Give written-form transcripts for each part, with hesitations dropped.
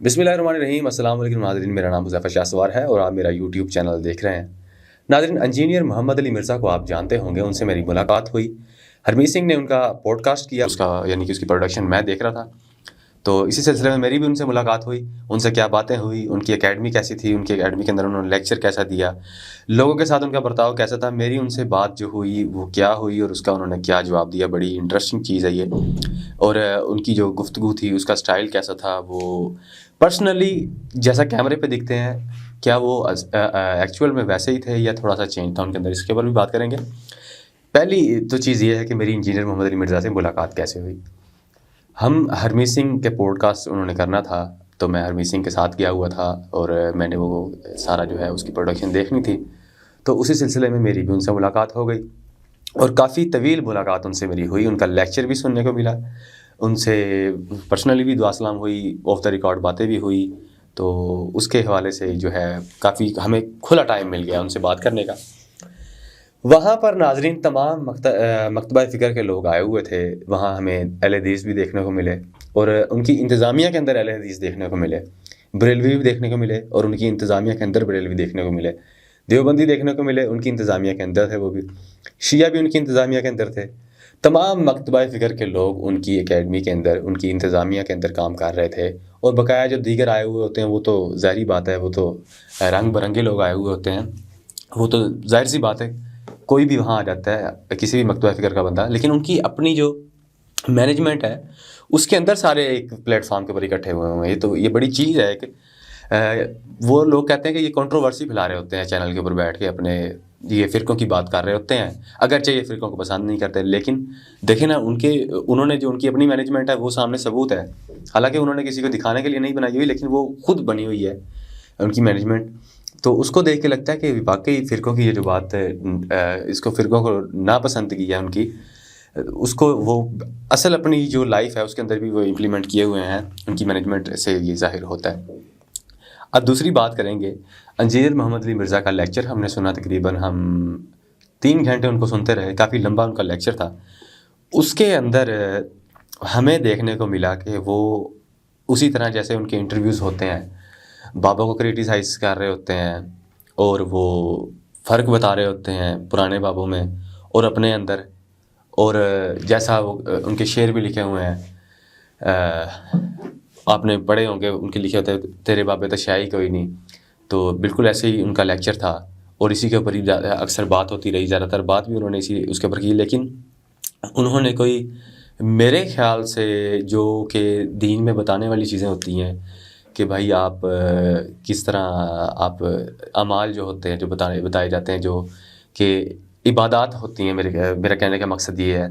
بسم اللہ الرحمن الرحیم۔ السلام علیکم ناظرین، میرا نام حذیفہ شاہ سوار ہے اور آپ میرا یوٹیوب چینل دیکھ رہے ہیں۔ ناظرین، انجینئر محمد علی مرزا کو آپ جانتے ہوں گے، ان سے میری ملاقات ہوئی۔ ہرمیت سنگھ نے ان کا پوڈ کاسٹ کیا، اس کی پروڈکشن میں دیکھ رہا تھا، تو اسی سلسلے میں میری بھی ان سے ملاقات ہوئی۔ ان سے کیا باتیں ہوئی، ان کی اکیڈمی کیسی تھی، ان کی اکیڈمی کے اندر انہوں نے لیکچر کیسا دیا، لوگوں کے ساتھ ان کا برتاؤ کیسا تھا، میری ان سے بات جو ہوئی وہ کیا ہوئی اور اس کا انہوں نے کیا جواب دیا۔ بڑی انٹرسٹنگ چیز ہے یہ، اور ان کی جو گفتگو تھی اس کا سٹائل کیسا تھا، وہ پرسنلی جیسا کیمرے پہ دکھتے ہیں کیا وہ ایکچوئل میں ویسے ہی تھے یا تھوڑا سا چینج تھا ان کے اندر، اس کے اوپر بھی بات کریں گے۔ پہلی تو چیز یہ ہے کہ میری انجینئر محمد علی مرزا سے ملاقات کیسے ہوئی۔ ہم ہرمیت سنگھ کے پوڈ کاسٹ انہوں نے کرنا تھا، تو میں ہرمیت سنگھ کے ساتھ گیا ہوا تھا اور میں نے وہ سارا جو ہے اس کی پروڈکشن دیکھنی تھی، تو اسی سلسلے میں میری بھی ان سے ملاقات ہو گئی اور کافی طویل ملاقات ان سے میری ہوئی۔ ان کا لیکچر بھی سننے کو ملا، ان سے پرسنلی بھی دعا سلام ہوئی، آف دا ریکارڈ باتیں بھی ہوئی، تو اس کے حوالے سے جو ہے کافی ہمیں کھلا ٹائم مل گیا ان سے بات کرنے کا۔ وہاں پر ناظرین تمام مکتبہ فکر کے لوگ آئے ہوئے تھے، وہاں ہمیں اہل حدیث بھی دیکھنے کو ملے اور ان کی انتظامیہ کے اندر اہل حدیث دیکھنے کو ملے، بریلوی بھی دیکھنے کو ملے اور ان کی انتظامیہ کے اندر بریلوی دیکھنے کو ملے، دیوبندی دیکھنے کو ملے، ان کی انتظامیہ کے اندر تھے وہ بھی، شیعہ بھی ان کی انتظامیہ کے اندر تھے۔ تمام مکتبہ فکر کے لوگ ان کی اکیڈمی کے اندر، ان کی انتظامیہ کے اندر کام کر رہے تھے، اور بقایا جو دیگر آئے ہوئے ہوتے ہیں وہ تو ظاہری بات ہے، وہ تو رنگ برنگے لوگ آئے ہوئے ہوتے ہیں، وہ تو ظاہر سی بات ہے، کوئی بھی وہاں آ جاتا ہے کسی بھی مکتبہ فکر کا بندہ، لیکن ان کی اپنی جو مینجمنٹ ہے اس کے اندر سارے ایک پلیٹ فارم کے اوپر اکٹھے ہوئے ہیں۔ یہ بڑی چیز ہے کہ وہ لوگ کہتے ہیں کہ یہ کنٹروورسی پھیلا رہے ہوتے ہیں چینل کے اوپر بیٹھ کے، اپنے یہ فرقوں کی بات کر رہے ہوتے ہیں، اگرچہ یہ فرقوں کو پسند نہیں کرتے، لیکن دیکھیں نا انہوں نے جو ان کی اپنی مینجمنٹ ہے وہ سامنے ثبوت ہے، حالانکہ انہوں نے کسی کو دکھانے کے لیے نہیں بنائی ہوئی، لیکن وہ خود بنی ہوئی ہے ان کی مینجمنٹ، تو اس کو دیکھ کے لگتا ہے کہ واقعی فرقوں کی یہ جو بات ہے، اس کو فرقوں کو ناپسندگی ہے ان کی، اس کو وہ اصل اپنی جو لائف ہے اس کے اندر بھی وہ امپلیمنٹ کیے ہوئے ہیں، ان کی مینجمنٹ سے یہ ظاہر ہوتا ہے۔ اب دوسری بات کریں گے، انجینئر محمد علی مرزا کا لیکچر ہم نے سنا، تقریباً ہم 3 گھنٹے ان کو سنتے رہے، کافی لمبا ان کا لیکچر تھا۔ اس کے اندر ہمیں دیکھنے کو ملا کہ وہ اسی طرح جیسے ان کے انٹرویوز ہوتے ہیں، بابا کو کریٹیسائز کر رہے ہوتے ہیں اور وہ فرق بتا رہے ہوتے ہیں پرانے بابوں میں اور اپنے اندر، اور جیسا وہ ان کے شعر بھی لکھے ہوئے ہیں، آپ نے پڑھے ہوں گے، ان کے لکھے ہوتے ہیں تیرے بابے تو شاہی کوئی نہیں، تو بالکل ایسے ہی ان کا لیکچر تھا اور اسی کے اوپر ہی اکثر بات ہوتی رہی، زیادہ تر بات بھی انہوں نے اس کے اوپر کی، لیکن انہوں نے کوئی میرے خیال سے جو کہ دین میں بتانے والی چیزیں ہوتی ہیں کہ بھائی آپ کس طرح آپ اعمال جو ہوتے ہیں جو بتائے جاتے ہیں، جو کہ عبادات ہوتی ہیں، میرا کہنے کا مقصد یہ ہے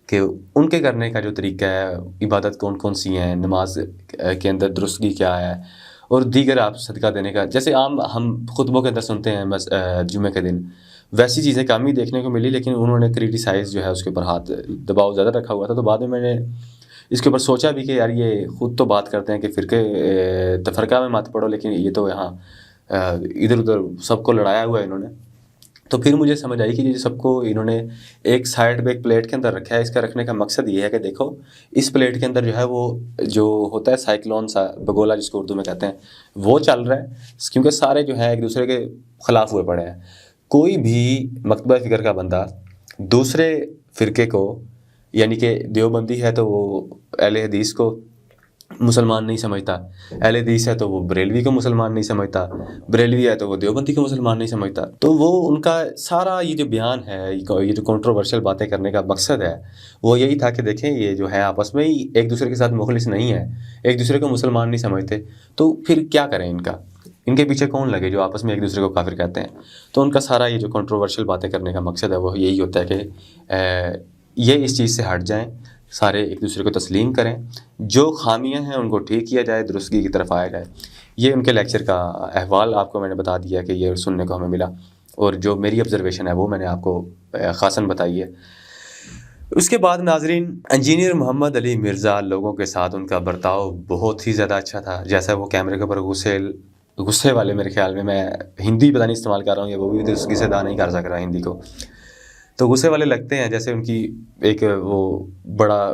کہ ان کے کرنے کا جو طریقہ ہے، عبادت کون کون سی ہیں، نماز کے اندر درستگی کیا ہے، اور دیگر آپ صدقہ دینے کا، جیسے عام ہم خطبوں کے اندر سنتے ہیں جمعے کے دن، ویسی چیزیں کم ہی دیکھنے کو ملی، لیکن انہوں نے کریٹیسائز جو ہے اس کے اوپر ہاتھ دباؤ زیادہ رکھا ہوا تھا۔ تو بعد میں نے اس کے اوپر سوچا بھی کہ یار یہ خود تو بات کرتے ہیں کہ تفرقہ میں مت پڑو، لیکن یہ تو یہاں ادھر ادھر سب کو لڑایا ہوا ہے انہوں نے۔ تو پھر مجھے سمجھ آئی کہ یہ سب کو انہوں نے ایک سائڈ پہ ایک پلیٹ کے اندر رکھا ہے، اس کا رکھنے کا مقصد یہ ہے کہ دیکھو اس پلیٹ کے اندر جو ہے وہ جو ہوتا ہے سائیکلون سا بگولا جس کو اردو میں کہتے ہیں، وہ چل رہا ہے، کیونکہ سارے جو ہیں ایک دوسرے کے خلاف ہوئے پڑے ہیں۔ کوئی بھی مکتبہ فکر کا بندہ دوسرے فرقے کو، یعنی کہ دیوبندی ہے تو وہ اہل حدیث کو مسلمان نہیں سمجھتا، اہل حدیث ہے تو وہ بریلوی کو مسلمان نہیں سمجھتا، بریلوی ہے تو وہ دیوبندی کو مسلمان نہیں سمجھتا۔ تو وہ ان کا سارا یہ جو بیان ہے، یہ جو کنٹروورشل باتیں کرنے کا مقصد ہے، وہ یہی تھا کہ دیکھیں یہ جو ہے آپس میں ہی ایک دوسرے کے ساتھ مخلص نہیں ہے، ایک دوسرے کو مسلمان نہیں سمجھتے، تو پھر کیا کریں ان کے پیچھے کون لگے جو آپس میں ایک دوسرے کو کافر کہتے ہیں۔ تو ان کا سارا یہ جو کنٹروورشل باتیں کرنے کا مقصد ہے وہ یہی ہوتا ہے کہ یہ اس چیز سے ہٹ جائیں، سارے ایک دوسرے کو تسلیم کریں، جو خامیاں ہیں ان کو ٹھیک کیا جائے، درستگی کی طرف آیا جائے۔ یہ ان کے لیکچر کا احوال آپ کو میں نے بتا دیا کہ یہ سننے کو ہمیں ملا، اور جو میری آبزرویشن ہے وہ میں نے آپ کو خاصاً بتائی ہے۔ اس کے بعد ناظرین، انجینئر محمد علی مرزا لوگوں کے ساتھ ان کا برتاؤ بہت ہی زیادہ اچھا تھا، جیسا وہ کیمرے کے اوپر غصے والے، میرے خیال میں ہندی پتہ نہیں استعمال کر رہا ہوں یا وہ بھی درستگی سے ادا نہیں کر سک رہا ہندی کو، تو غصے والے لگتے ہیں، جیسے ان کی ایک وہ بڑا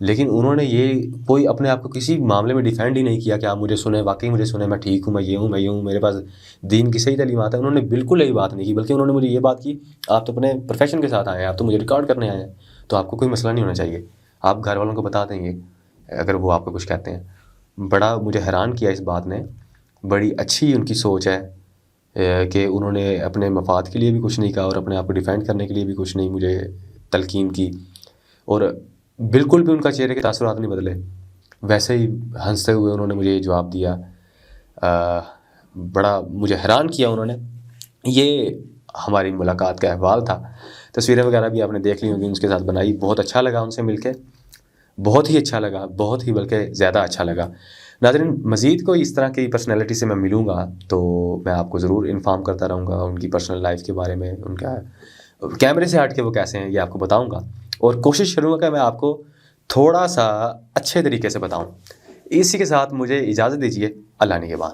لیکن انہوں نے یہ کوئی اپنے آپ کو کسی معاملے میں ڈیفینڈ ہی نہیں کیا کہ آپ مجھے سنیں، واقعی مجھے سنیں، میں ٹھیک ہوں، میں یہ ہوں، میں یہ ہوں، میرے پاس دین کی صحیح تعلیمات ہے. انہوں نے بالکل یہی بات نہیں کی، بلکہ انہوں نے مجھے یہ بات کی آپ تو اپنے پروفیشن کے ساتھ آئے ہیں، آپ تو مجھے ریکارڈ کرنے آئے ہیں، تو آپ کو کوئی مسئلہ نہیں ہونا چاہیے، آپ گھر والوں کو بتا دیں گے اگر وہ آپ کو کچھ کہتے ہیں. بڑا مجھے حیران کیا اس بات نے. بڑی اچھی ان کی سوچ ہے کہ انہوں نے اپنے مفاد کے لیے بھی کچھ نہیں کہا اور اپنے آپ کو ڈیفینڈ کرنے کے لیے بھی کچھ نہیں مجھے تلقین کی، اور بالکل بھی ان کا چہرے کے تاثرات نہیں بدلے. ویسے ہی ہنستے ہوئے انہوں نے مجھے یہ جواب دیا. بڑا مجھے حیران کیا انہوں نے. یہ ہماری ملاقات کا احوال تھا. تصویریں وغیرہ بھی آپ نے دیکھ لی ہوں گی ان کے ساتھ بنائی. بہت اچھا لگا ان سے مل کے، بہت ہی اچھا لگا، بہت ہی بلکہ زیادہ اچھا لگا. ناظرین، مزید کوئی اس طرح کی پرسنالٹی سے میں ملوں گا تو میں آپ کو ضرور انفارم کرتا رہوں گا ان کی پرسنل لائف کے بارے میں، ان کا کیمرے سے ہٹ کے وہ کیسے ہیں یہ آپ کو بتاؤں گا، اور کوشش کروں گا کہ میں آپ کو تھوڑا سا اچھے طریقے سے بتاؤں. اسی کے ساتھ مجھے اجازت دیجیے. اللہ نگہبان.